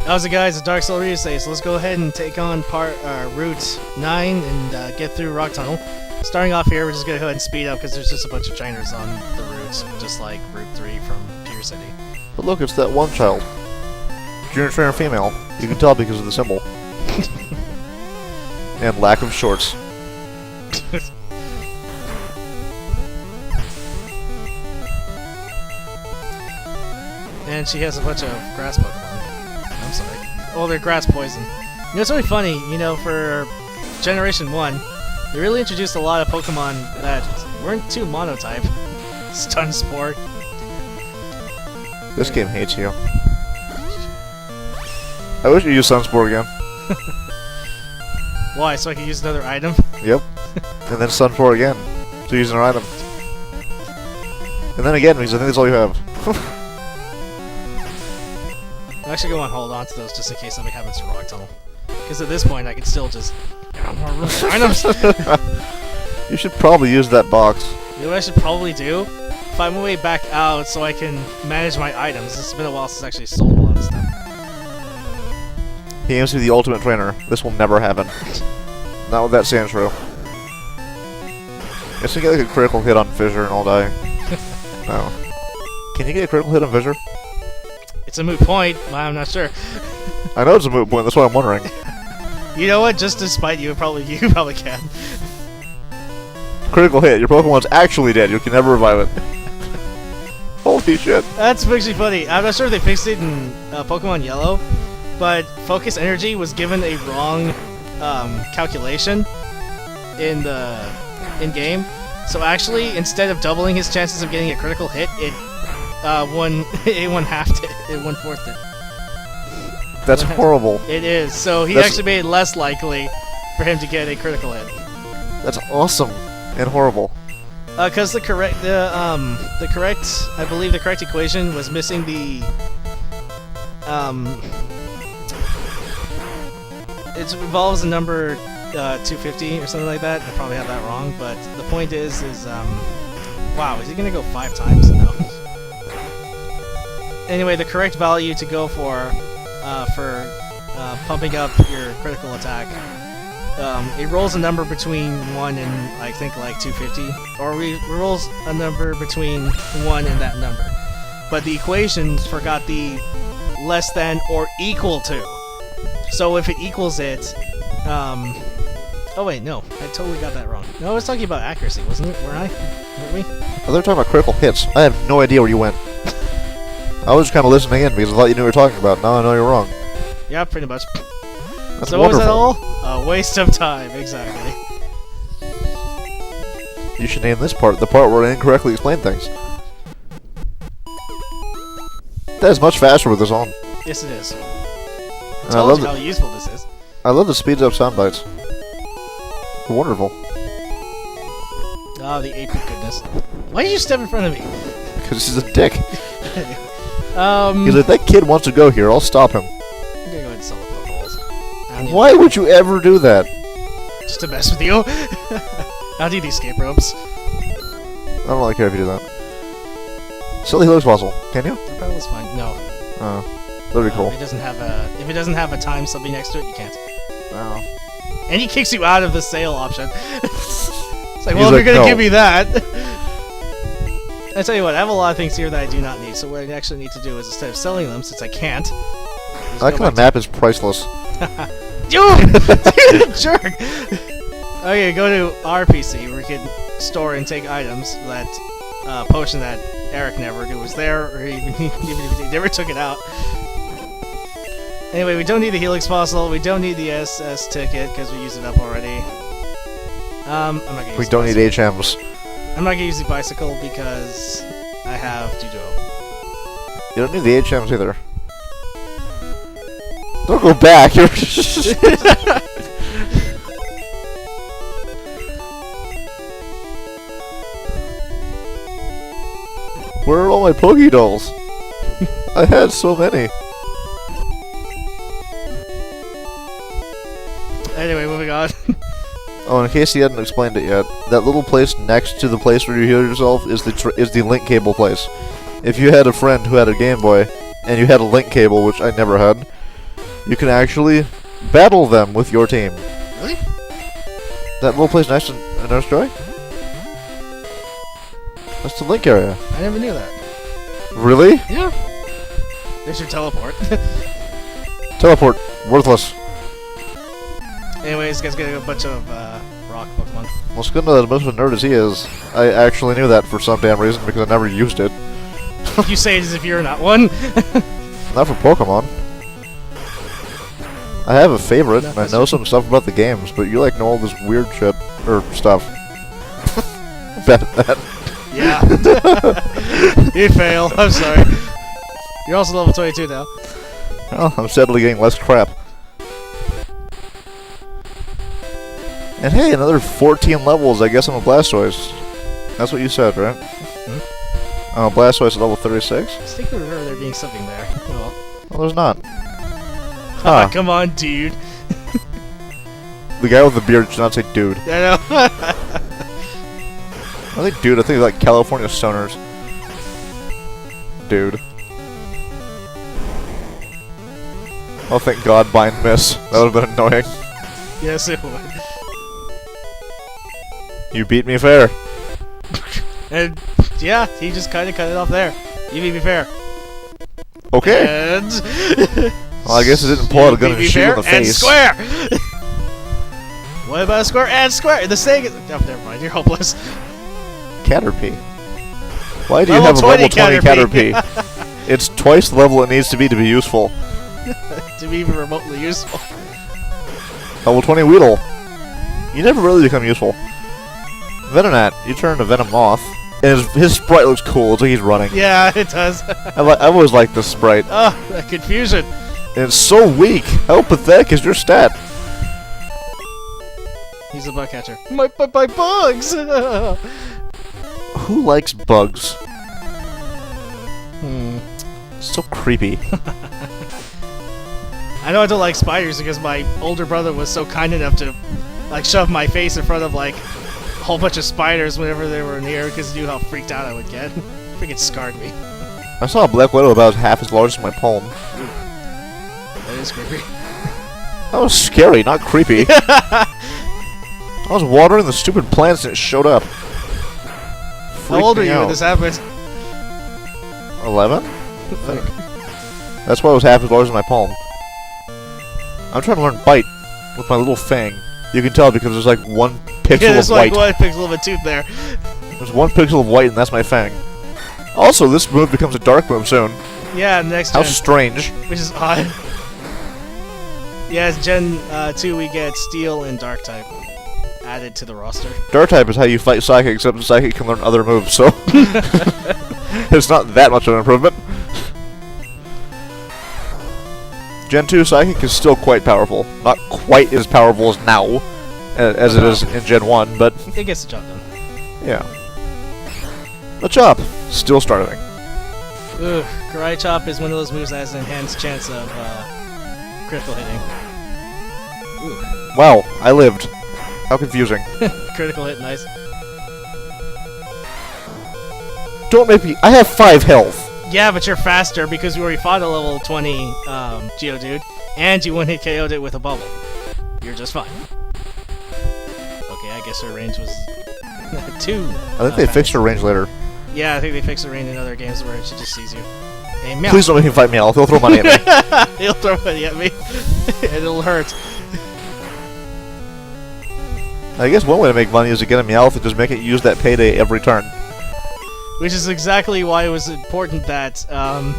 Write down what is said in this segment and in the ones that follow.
How's it, guys? It's Dark Soul Readsay, so let's go ahead and take on Route 9 and get through Rock Tunnel. Starting off here, we're just going to go ahead and speed up because there's just a bunch of trainers on the routes, just like Route 3 from Pier City. But look, it's that one child. Junior trainer female. You can tell because of the symbol. And lack of shorts. And she has a bunch of grass Pokemon. I'm sorry. Oh, they're grass poison. You know, it's really funny, you know, for Generation 1, they really introduced a lot of Pokemon that weren't too monotype. Stun Sport. This game hates you. I wish you used Sunsport again. Why? So I could use another item? Yep. And then Sunsport again. To use another item. And then again, because I think that's all you have. I'm actually going to hold on to those just in case something happens to Rock Tunnel. Because at this point, I can still just get more items. You should probably use that box. You know what I should probably do? Find my way back out so I can manage my items. It's been a while since I actually sold a lot of stuff. He aims to be the ultimate trainer. This will never happen. Not with that Sandshrew. Guess you get like a critical hit on Fissure and I'll die. No. Can you get a critical hit on Fissure? It's a moot point, but I'm not sure. I know it's a moot point, that's why I'm wondering. You know what? Just to spite you, probably can. Critical hit. Your Pokemon's actually dead. You can never revive it. Holy shit. That's actually funny. I'm not sure if they fixed it in Pokemon Yellow, but Focus Energy was given a wrong calculation in game. So actually, instead of doubling his chances of getting a critical hit, it one halved it. It one fourthed it. That's horrible. It is. So he actually made it less likely for him to get a critical hit. That's awesome and horrible. Because I believe the correct equation was missing the it involves the number 250 or something like that. I probably have that wrong, but the point is wow, is he gonna go 5 times? No. Anyway, the correct value to go for pumping up your critical attack, it rolls a number between 1 and I think like 250, or rolls a number between 1 and that number. But the equations forgot the less than or equal to. So if it equals it, oh wait, no, I totally got that wrong. No, I was talking about accuracy, wasn't it? Weren't we? I thought we were talking about critical hits. I have no idea where you went. I was just kind of listening in because I thought you knew what we were talking about. Now I know you're wrong. Yeah, pretty much. That's so wonderful. what was that all? A waste of time, exactly. You should name this part the part where I incorrectly explain things. That is much faster with this on. Yes, it is. I Tells you how useful this is. I love the speeds up sound bites. Wonderful. Oh, the 8-bit goodness. Why did you step in front of me? Because he's a dick. I'm He's like, that kid wants to go here, I'll stop him. gonna go ahead and sell the Pokeballs. Why would you ever do that? Just to mess with you. I'll do the escape ropes. I don't really care if you do that. Silly Helix Fossil, can you? The pedal's fine. No. Oh, that'd be cool. If it doesn't have a time something next to it, you can't. Oh. And he kicks you out of the sale option. It's like, He's well, if like, you're gonna no. give me that. I tell you what, I have a lot of things here that I do not need. So what I actually need to do is instead of selling them, since I can't. That kind of map is priceless. Dude, jerk. Okay, go to our PC where you can store and take items. That potion that Eric never knew was there, or even if he never took it out. Anyway, we don't need the Helix Fossil. We don't need the SS ticket because we used it up already. I'm not gonna use We the don't need bicycle. HMs. I'm not gonna use the bicycle because I have Judo. You don't need the HMs either. Don't go back. You're Where are all my Pokedolls? I had so many. Anyway, moving on. Oh, in case he hadn't explained it yet, that little place next to the place where you heal yourself is the link cable place. If you had a friend who had a Game Boy, and you had a link cable, which I never had, You can actually battle them with your team. Really? That little place next to Nurse Joy? That's the link area. I never knew that. Really? Yeah. There's your teleport. Teleport. Worthless. Anyways, guys getting a bunch of rock Pokemon. Well, it's good to know that as much of a nerd as he is, I actually knew that for some damn reason because I never used it. You say it as if you're not one. Not for Pokemon. I have a favorite, No, and I that's know true. some stuff about the games, but you like know all this weird shit or stuff. Bet that. Yeah. You fail. I'm sorry. You're also level 22 now. Well, I'm steadily getting less crap. And hey, another 14 levels, I guess, on a Blastoise. That's what you said, right? Blastoise at level 36? I think I remember there being something there. Oh, Well, there's not. well. Huh. Come on, dude. The guy with the beard should not say dude. I know. I think dude, I think like California stoners. Dude. Oh, thank God, Bind Miss. That would have been annoying. Yes, it would. You beat me fair. And yeah, he just kind of cut it off there. You beat me fair. Okay. And Well, I guess it didn't pull out a gun and shoot you in the and face. square. What about a square and square? The thing is, oh, never mind. You're hopeless. Caterpie. Why do you Level have a level 20 20 Caterpie? It's twice the level it needs to be useful. To be even remotely useful. Level 20 Weedle. You never really become useful. Venonat, you turn into Venomoth. And his sprite looks cool. It's like he's running. Yeah, it does. I've always liked this sprite. Oh, that confusion. And it's so weak. How pathetic is your stat? He's a bug catcher. My bugs! Who likes bugs? Hmm. It's so creepy. I know I don't like spiders because my older brother was so kind enough to, like, shove my face in front of, like, a whole bunch of spiders whenever they were near because he knew how freaked out I would get. Freaking scarred me. I saw a Black Widow about half as large as my palm. That is creepy. That was scary, not creepy. I was watering the stupid plants and it showed up. How old are you when this happened? 11? That's why it was half as large as my palm. I'm trying to learn Bite with my little fang. You can tell because there's like one pixel Yeah, there's of white. like one pixel of a tooth there. There's one pixel of white and that's my fang. Also, this move becomes a dark move soon. Yeah, next How gen, strange. which is odd. Yeah, it's Gen 2 we get Steel and Dark type added to the roster. Dark type is how you fight Psychic, except the Psychic can learn other moves, so... it's not that much of an improvement. Gen 2 Psychic is still quite powerful. Not quite as powerful as now, as it is in Gen 1, but It gets the job done. yeah. Machop, still starting. Ugh, Karate Chop is one of those moves that has an enhanced chance of critical hitting. Ooh, Wow, I lived. How confusing. critical hit, nice. Don't make me... I have 5 health. Yeah, but you're faster because you already fought a level 20 Geodude, and you one-hit KO'd it with a bubble. You're just fine. Okay, I guess her range was 2. I think they fixed her range later. Yeah, I think they fixed the range in other games where she just sees you. Hey, meow. Please don't make him fight Meowth. He'll throw money at me. He'll throw money at me, and it'll hurt. I guess one way to make money is to get a Meowth and just make it use that payday every turn. Which is exactly why it was important that the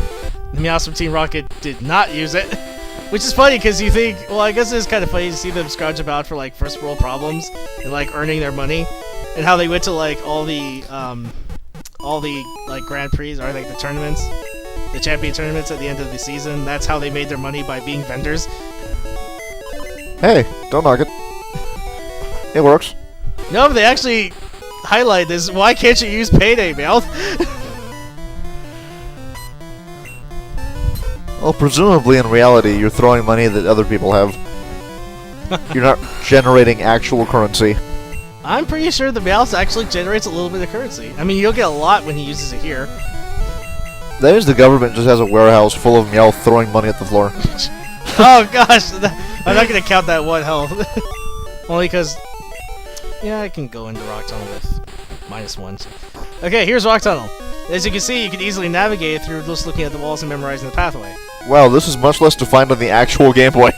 Meowth from Team Rocket did not use it. Which is funny because you think, well, I guess it's kind of funny to see them scrounge about for like first world problems and like earning their money, and how they went to like all the like Grand Prix or like the tournaments, the champion tournaments at the end of the season. That's how they made their money, by being vendors. Hey, don't knock it. It works. No, but they actually highlight this. Why can't you use payday, Meowth? Well, presumably in reality, you're throwing money that other people have. You're not generating actual currency. I'm pretty sure the Meowth actually generates a little bit of currency. I mean, you'll get a lot when he uses it here. That means the government just has a warehouse full of Meowth throwing money at the floor. Oh gosh, I'm not gonna count that one health. Only because, yeah, I can go into Rock Tunnel with -1. Okay, here's Rock Tunnel. As you can see, you can easily navigate through just looking at the walls and memorizing the pathway. Wow, this is much less defined on the actual Game Boy.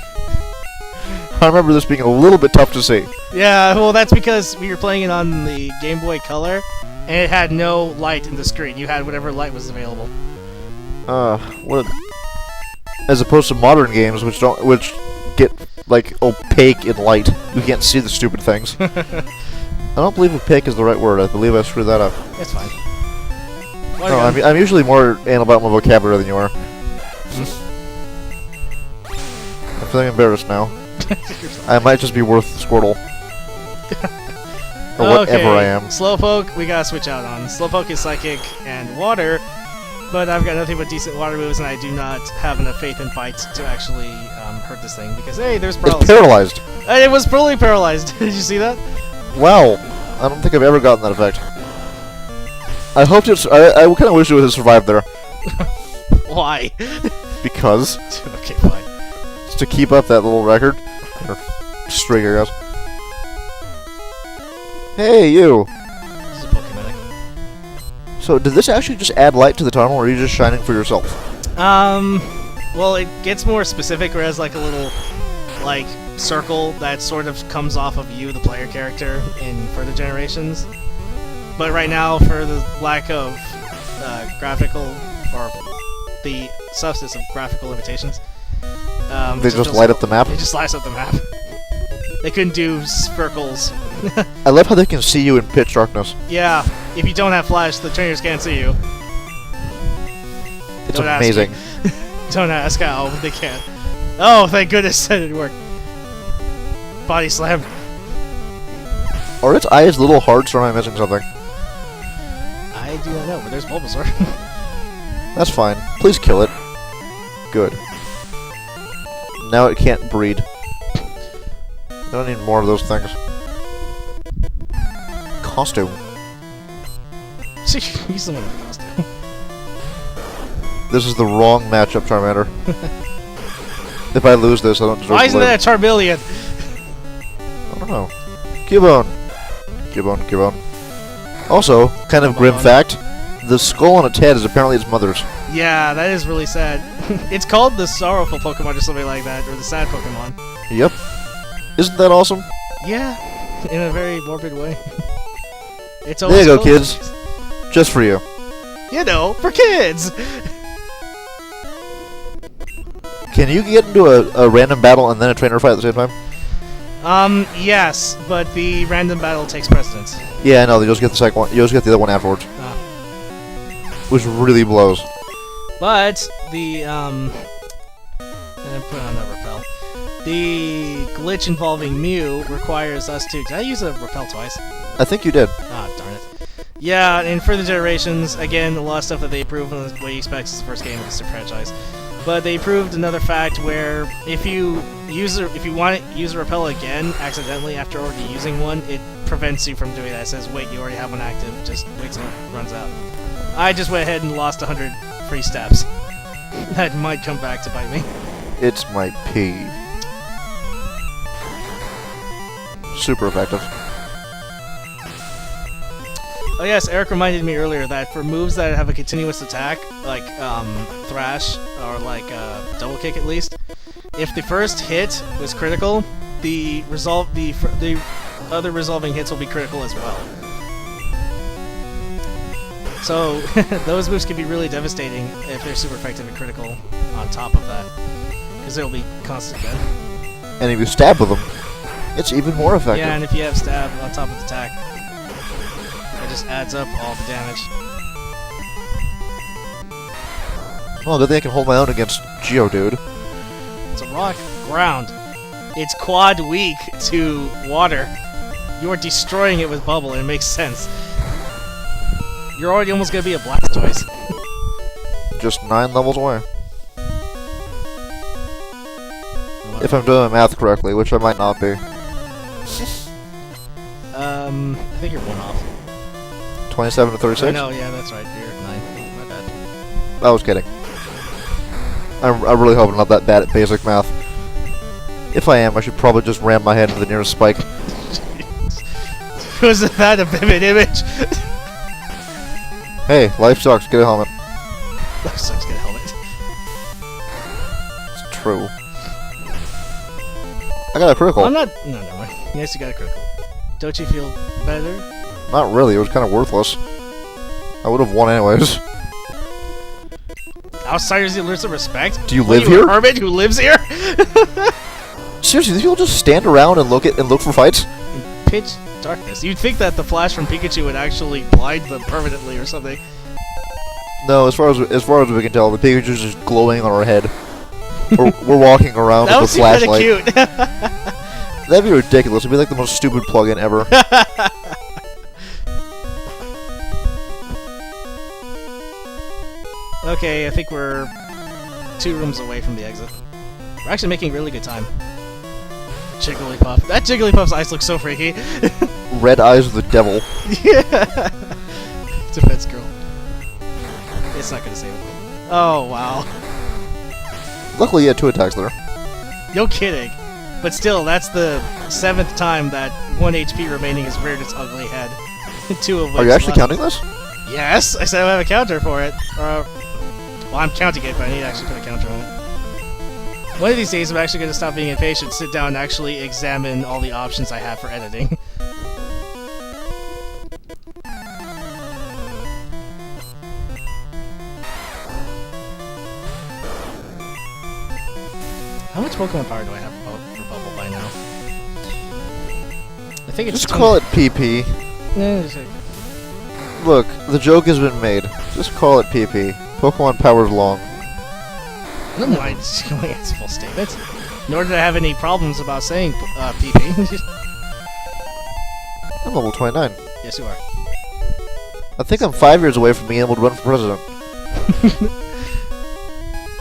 I remember this being a little bit tough to see. Yeah, well, that's because we were playing it on the Game Boy Color, and it had no light in the screen. You had whatever light was available. As opposed to modern games, which get like opaque in light. You can't see the stupid things. I don't believe opaque is the right word. I believe I screwed that up. It's fine. No, I'm usually more anal about my vocabulary than you are. I'm feeling embarrassed now. I might just be worth Squirtle. Or whatever I am. Slowpoke, we gotta switch out on. Slowpoke is Psychic and Water, but I've got nothing but decent water moves, and I do not have enough faith in Bite to actually hurt this thing, because, hey, there's It's paralyzed. It was fully paralyzed. Did you see that? Wow. I don't think I've ever gotten that effect. I hoped it's. I kind of wish it would have survived there. Why? Because. Okay, fine. Just to keep up that little record. Or streak, I guess. Hey, you! This is a Pokemon. So, did this actually just add light to the tunnel, or are you just shining for yourself? Well, it gets more specific, whereas like a little, like, circle that sort of comes off of you, the player character, in further generations. But right now, for the lack of graphical, or the substance of graphical limitations, they just light up the map? It just lights up the map. They couldn't do circles. I love how they can see you in pitch darkness. Yeah, if you don't have flash, the trainers can't see you. It's Don't amazing. Don't ask how, they can't. Oh, thank goodness that didn't work. Body slam. Are its eyes little hearts, or am I missing something? I do not know, but there's Bulbasaur. That's fine. Please kill it. Good. Now it can't breed. I don't need more of those things. Costume. Use someone in a costume. This is the wrong matchup, Charmander. If I lose this, I don't deserve Why to isn't live. that a Charmeleon? I don't know. Cubone. Cubone. Also, kind of grim fact, the skull on its head is apparently its mother's. Yeah, that is really sad. It's called the Sorrowful Pokemon or something like that, or the Sad Pokemon. Yep. Isn't that awesome? Yeah, in a very morbid way. It's There you go, always kids. Just for you. You know, for kids! Can you get into a random battle and then a trainer fight at the same time? Yes, but the random battle takes precedence. Yeah, I know. You just get the second one. You just get the other one afterwards. Which really blows. But the and put on the repel. The glitch involving Mew requires us to. Did I use a repel twice? I think you did. Ah, darn it. Yeah, in further generations, again, a lot of stuff that they improved on what you expect is the first game of the franchise. But they proved another fact where if you want to use a repel again accidentally after already using one, it prevents you from doing that. It says, wait, you already have one active, just wait till it runs out. I just went ahead and lost 100 free steps. That might come back to bite me. It's my pee. Super effective. Oh yes, Eric reminded me earlier that for moves that have a continuous attack, like Thrash or like Double Kick at least, if the first hit was critical, the other resolving hits will be critical as well. So those moves can be really devastating if they're super effective and critical on top of that, because it'll be constant then. And if you stab with them, it's even more effective. Yeah, and if you have stab on top of the attack, it just adds up all the damage. Well, good thing I can hold my own against Geodude. It's a rock ground. It's quad weak to water. You are destroying it with Bubble, and it makes sense. You're already almost gonna be a Blastoise. Just 9 levels away. If I'm doing my math correctly, which I might not be. I think you're one off. 27 to 36? Oh, no, yeah, that's right. You're 9. My bad. I was kidding. I'm really hoping I'm not that bad at basic math. If I am, I should probably just ram my head into the nearest spike. Was that a vivid image? Hey, life sucks. Get a helmet. That sucks, get a helmet. It's true. I got a critical. I'm not... No, never mind. Yes, you got a critical. Don't you feel better? Not really. It was kind of worthless. I would have won anyways. Outsiders, you lose some respect? Do you What, live you here? a hermit who lives here? Seriously, these people just stand around and look for fights? Pitch darkness. You'd think that the flash from Pikachu would actually blind them permanently or something. No, as far as we can tell, the Pikachu's just glowing on our head. We're walking around That would with a seem kinda flashlight. cute. That'd be ridiculous. It'd be like the most stupid plugin ever. Okay, I think we're 2 rooms away from the exit. We're actually making really good time. Jigglypuff. That Jigglypuff's eyes look so freaky. Red eyes of the devil. Yeah. Defense girl. It's not gonna save it. Oh, wow. Luckily, he had 2 attacks there. No kidding. But still, that's the 7th time that 1 HP remaining has reared its ugly head. 2 of which Are you actually left. counting this? Yes, I said I have a counter for it. Well, I'm counting it, but I need to actually put a counter on it. One of these days, I'm actually going to stop being impatient, sit down, and actually examine all the options I have for editing. How much Pokemon power do I have for Bubble by now? I think it's Just call it PP. Look, the joke has been made. Just call it PP. Pokemon power's long. I don't mind just going its full statement. Nor did I have any problems about saying PP. I'm level 29. Yes, you are. I think I'm 5 years away from being able to run for president.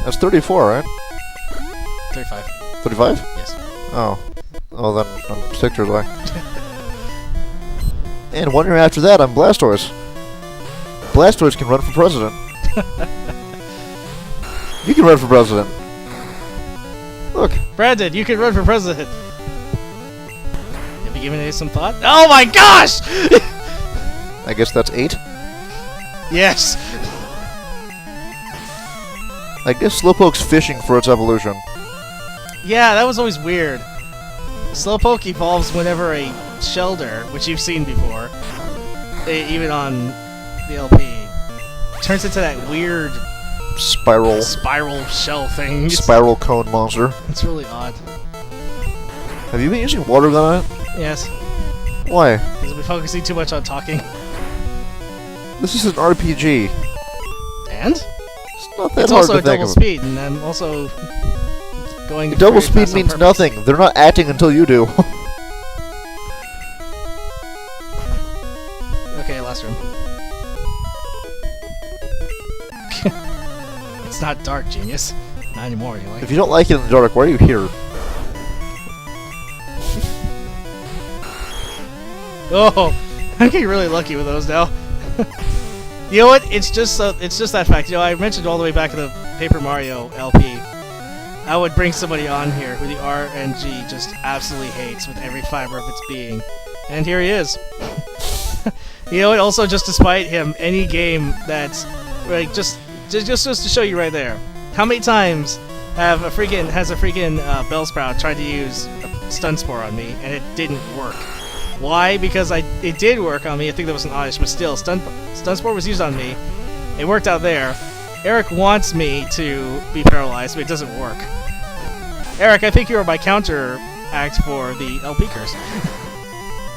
That's 34, right? 35. 35? Yes. Oh. Oh, then I'm 6 years away. And 1 year after that, I'm Blastoise. Blastoise can run for president. You can run for president. Look. Brandon, you can run for president. Have you given it some thought? Oh my gosh! I guess that's 8. Yes. I guess Slowpoke's fishing for its evolution. Yeah, that was always weird. Slowpoke evolves whenever a Shelder, which you've seen before, even on the LP, turns into that weird Spiral shell thing. Spiral cone monster. It's really odd. Have you been using water gun on it? Yes. Why? Because we're focusing too much on talking. This is an RPG. And? It's not that It's hard also to a think double of. speed, and I'm also going Double very speed fast on means purpose. nothing. They're not acting until you do. Okay, last room. It's not dark, genius. Not anymore, anyway. If you don't like it in the dark, why are you here? Oh, I'm getting really lucky with those now. You know what? It's just that fact. You know, I mentioned all the way back in the Paper Mario LP, I would bring somebody on here who the RNG just absolutely hates with every fiber of its being, and here he is. You know, and also just despite him, any game that's like just to show you right there, how many times has a freaking Bellsprout tried to use Stun Spore on me and it didn't work. Why? Because it did work on me. I think that was an oddish, but still, Stun Spore was used on me. It worked out there. Eric wants me to be paralyzed, but it doesn't work. Eric, I think you are my counter act for the LP curse.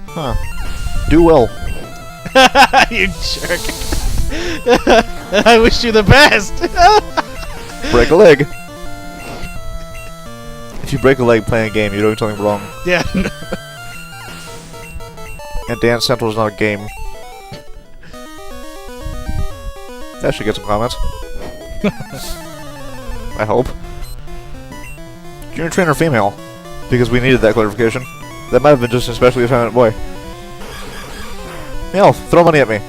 Huh. Do well. You jerk. I wish you the best. Break a leg. If you break a leg playing a game, you're doing something wrong. Yeah. And Dance Central is not a game. That should get some comments. I hope. Junior trainer female. Because we needed that clarification. That might have been just especially effeminate boy. Male, throw money at me.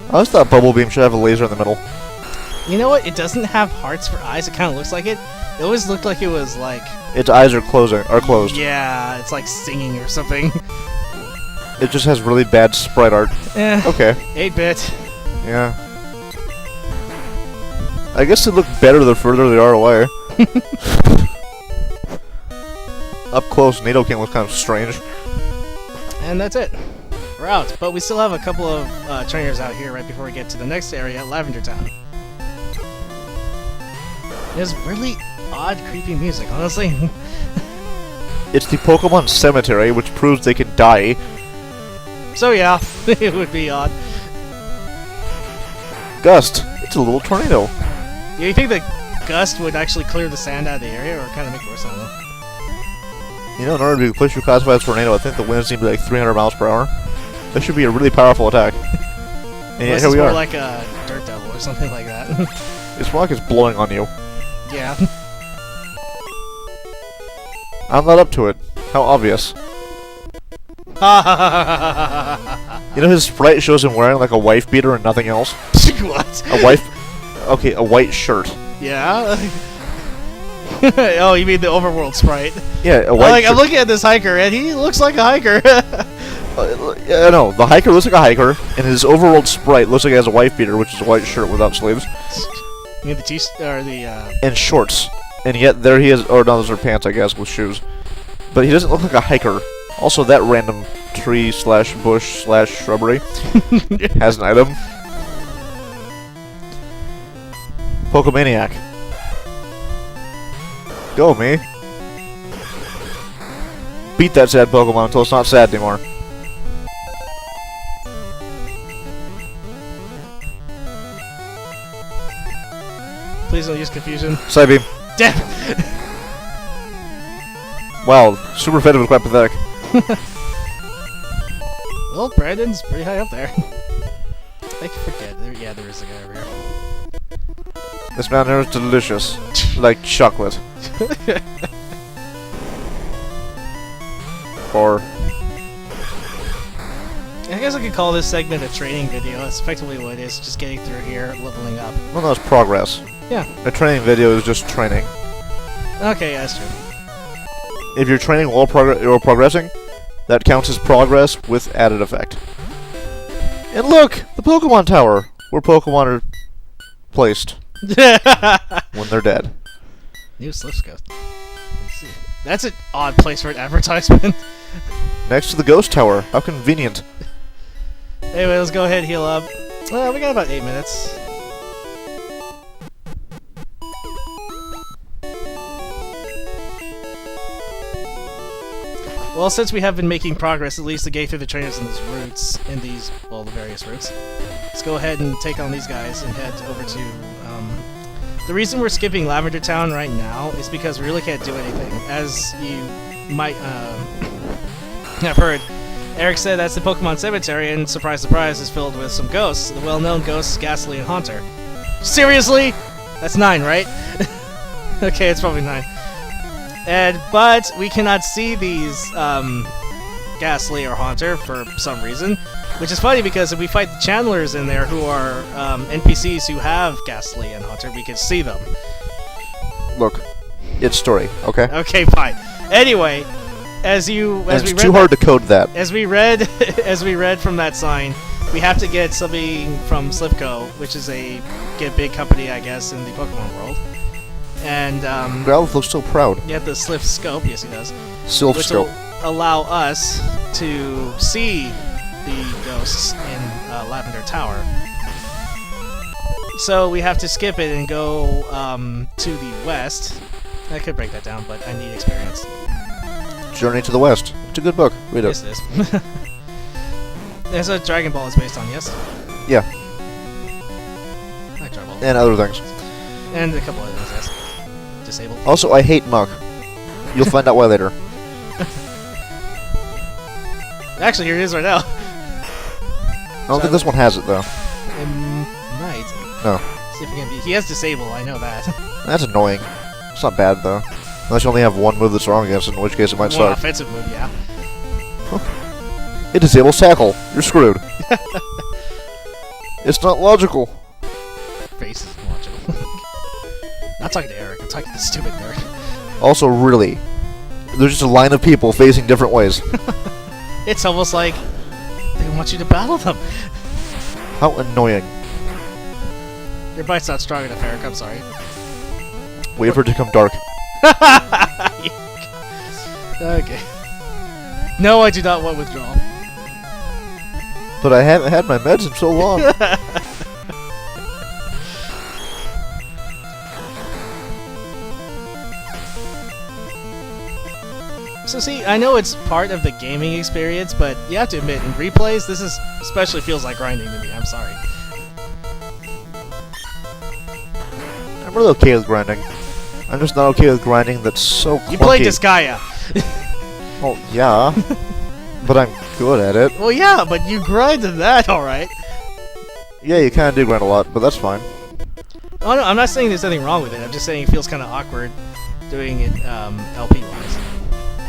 I always thought Bubble Beam should have a laser in the middle. You know what? It doesn't have hearts for eyes. It kind of looks like it. It always looked like it was like... Its eyes are closed. Yeah, it's like singing or something. It just has really bad sprite art. Okay. 8-bit. Yeah. I guess they look better the further they are away. Up close, NATO King looks kind of strange. And that's it. We're out. But we still have a couple of trainers out here right before we get to the next area, Lavender Town. There's really odd, creepy music, honestly. It's the Pokemon Cemetery, which proves they can die. So yeah, it would be odd. Gust. It's a little tornado. Yeah, you think the gust would actually clear the sand out of the area, or kind of make it worse? I don't know. You know, in order to push your classified tornado, I think the winds need to be like 300 miles per hour. That should be a really powerful attack. And yet, here we more are. like a dirt devil or something like that. It's more like it's blowing on you. Yeah. I'm not up to it. How obvious. You know, his sprite shows him wearing like a wife beater and nothing else. What? A wife... Okay, a white shirt. Yeah? Oh, you mean the overworld sprite? Yeah, a white I'm looking at this hiker, and he looks like a hiker. Yeah, no, the hiker looks like a hiker, and his overworld sprite looks like he has a wife beater, which is a white shirt without sleeves. You mean the or the, And shorts. And yet there he is... Or no, those are pants, I guess, with shoes. But he doesn't look like a hiker. Also, that random tree/bush/shrubbery has an item. Pokemaniac. Go, me. Beat that sad Pokemon until it's not sad anymore. Please don't use confusion. Psybeam. Damn! Wow, super effective was quite pathetic. Well, Brandon's pretty high up there. I can forget. Yeah, there is a guy over here. This mountain air is delicious. Like chocolate. Or... I guess I could call this segment a training video. That's effectively what it is, just getting through here, leveling up. Well, no, it's progress. Yeah. A training video is just training. Okay, yeah, that's true. If you're training while progressing, that counts as progress with added effect. And look! The Pokemon Tower! Where Pokemon are placed when they're dead. New Slipscope. That's an odd place for an advertisement. Next to the Ghost Tower. How convenient. Anyway, let's go ahead and heal up. We got about 8 minutes. Well, since we have been making progress, at least to get through the trainers in these routes, the various routes, let's go ahead and take on these guys and head over to, the reason we're skipping Lavender Town right now is because we really can't do anything. As you might, have heard, Eric said that's the Pokemon Cemetery, and surprise, surprise, is filled with some ghosts. The well-known ghosts, Ghastly and Haunter. Seriously? That's 9, right? Okay, it's probably 9. But we cannot see these, Ghastly or Haunter for some reason. Which is funny because if we fight the Channelers in there who are, NPCs who have Ghastly and Haunter, we can see them. Look, it's story, okay? Okay, fine. Anyway, it's too hard to code that. As we read from that sign, we have to get something from Slipco, which is a big company, I guess, in the Pokemon world. And Growlithe looks so proud. you have the Slip Scope, yes he does. Sylph Which Scope. will allow us to see the ghosts in Lavender Tower. So we have to skip it and go to the west. I could break that down, but I need experience. Journey to the West. It's a good book. Read it. Yes, it is. There's a Dragon Ball it's based on, yes? Yeah. I like Dragon Ball. And other things. And a couple other things, yes. Disabled. Also, I hate Muk. You'll find out why later. Actually, here it is right now. I don't think this one has it, though. It might. No. See if we can he has Disable, I know that. That's annoying. It's not bad, though. Unless you only have one move that's wrong against it, in which case it might One suck. offensive move, yeah. It disables Tackle. You're screwed. It's not logical. Face is logical. Not talking to Eric. I'm talking to the stupid nerd. Also, really, there's just a line of people facing different ways. It's almost like they want you to battle them. How annoying. Your bite's not strong enough, Eric. I'm sorry. Wait for it to become dark. Okay. No, I do not want withdrawal. But I haven't had my meds in so long. So see, I know it's part of the gaming experience, but you have to admit, in replays, this is especially feels like grinding to me. I'm sorry. I'm really okay with grinding. I'm just not okay with grinding that's so clunky. You played Disgaea. Well, yeah. But I'm good at it. Well, yeah, but you grinded that, alright. Yeah, you kind of do grind a lot, but that's fine. Oh, no, I'm not saying there's anything wrong with it. I'm just saying it feels kind of awkward doing it LP-wise.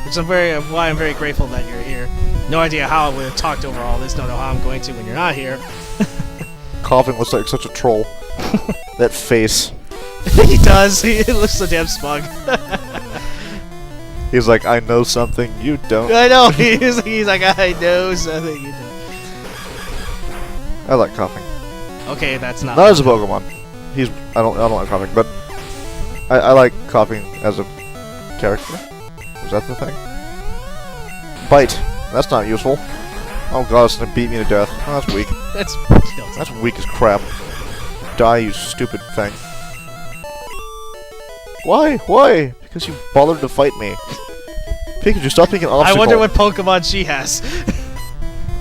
Which why I'm very grateful that you're here. No idea how I would have talked over all this. Don't know how I'm going to when you're not here. Coughing looks like such a troll. That face. He does. He looks so damn smug. He's like, I know something you don't. I know. He's like, I know something you don't. I like coughing. Okay, that's not. Not as a Pokemon. I don't like coughing, but I like coughing as a character. Is that the thing? Bite. That's not useful. Oh god, it's gonna beat me to death. Oh, that's weak. That's weak as crap. Die, you stupid thing. Why? Why? Because you bothered to fight me. Pikachu, stop being an obstacle. I wonder what Pokemon she has.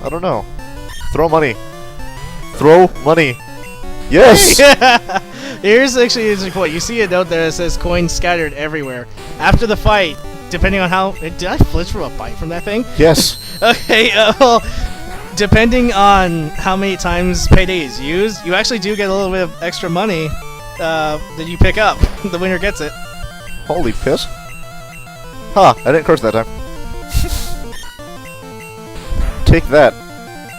I don't know. Throw money. Throw money. Yes! Here's actually a point. You see a note there that says coins scattered everywhere. After the fight, depending on how... Did I flinch from a bite from that thing? Yes. Okay, well, depending on how many times Payday is used, you actually do get a little bit of extra money that you pick up. The winner gets it. Holy piss. Huh, I didn't curse that time. Take that.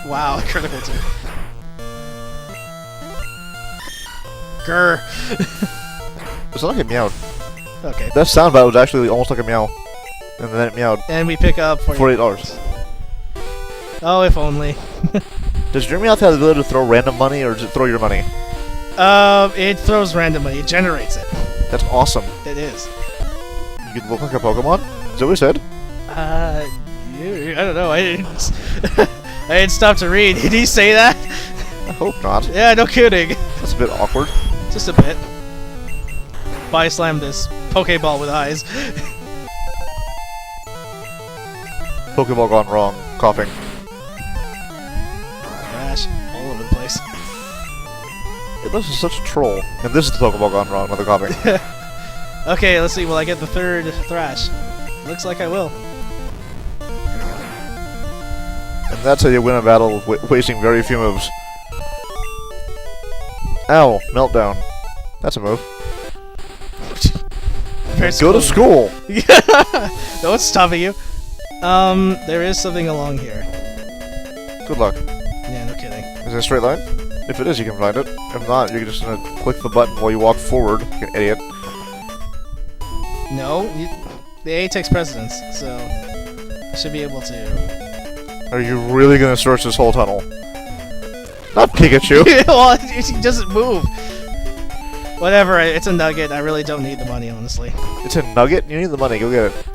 Wow, critical too. Grr. It's not like it meowed. Okay. That soundbite was actually almost like a meow. And then it meowed. And we pick up $48. Oh, if only. Does your Meowth have the ability to throw random money, or does it throw your money? It throws random money. It generates it. That's awesome. It is. You could look like a Pokemon? Is that what he said? I don't know. I didn't. I didn't stop to read. Did he say that? I hope not. Yeah, no kidding. That's a bit awkward. Just a bit. Body slam this Pokeball with eyes. Pokeball gone wrong. Coughing. Gosh, all over the place. This is such a troll. And this is the Pokeball gone wrong, not the coughing. Okay, let's see. Will I get the third Thrash? Looks like I will. And that's how you win a battle, wasting very few moves. Ow, meltdown. That's a move. Go to school! No one's stopping you. There is something along here. Good luck. Yeah, no kidding. Is it a straight line? If it is, you can find it. If not, you're just gonna click the button while you walk forward, you idiot. No, the A takes precedence, so I should be able to. Are you really gonna search this whole tunnel? Not Pikachu! Well, he doesn't move. Whatever, it's a nugget. I really don't need the money, honestly. It's a nugget? You need the money, go get it.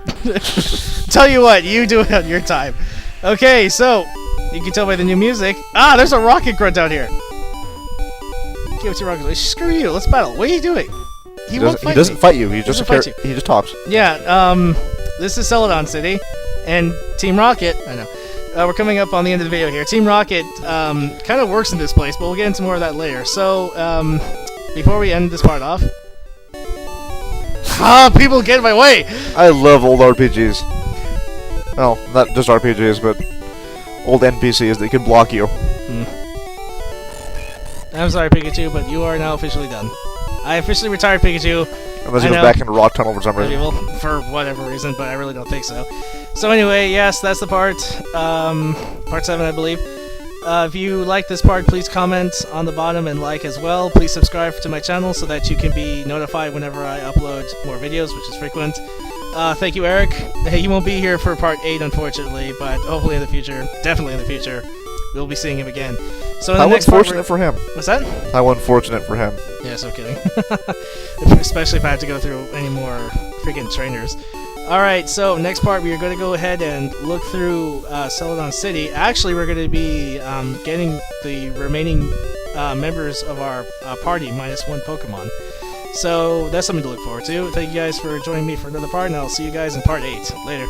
Tell you what, you do it on your time. Okay, so, you can tell by the new music. Ah, there's a rocket grunt out here. Okay, what's your rocket grunt? Screw you, let's battle. What are you doing? He doesn't fight you, he just talks. Yeah, this is Celadon City, and Team Rocket, I know, we're coming up on the end of the video here. Team Rocket, kind of works in this place, but we'll get into more of that later. So, before we end this part off... Ah, people get in my way! I love old RPGs. Well, not just RPGs, but old NPCs that can block you. I'm sorry, Pikachu, but you are now officially done. I officially retired Pikachu. Unless he goes back into Rock Tunnel for some reason. Well, for whatever reason, but I really don't think so. So anyway, yes, that's the part. Part 7, I believe. If you like this part, please comment on the bottom and like as well. Please subscribe to my channel so that you can be notified whenever I upload more videos, which is frequent. Thank you, Eric. Hey, you won't be here for part 8, unfortunately, but hopefully in the future, definitely in the future, we'll be seeing him again. So in the How next part, unfortunate for him. what's that? How unfortunate for him. Yeah, so kidding. Especially if I have to go through any more freaking trainers. Alright, so next part we are going to go ahead and look through Celadon City. Actually, we're going to be getting the remaining members of our party, minus 1 Pokemon. So that's something to look forward to. Thank you guys for joining me for another part, and I'll see you guys in part 8. Later.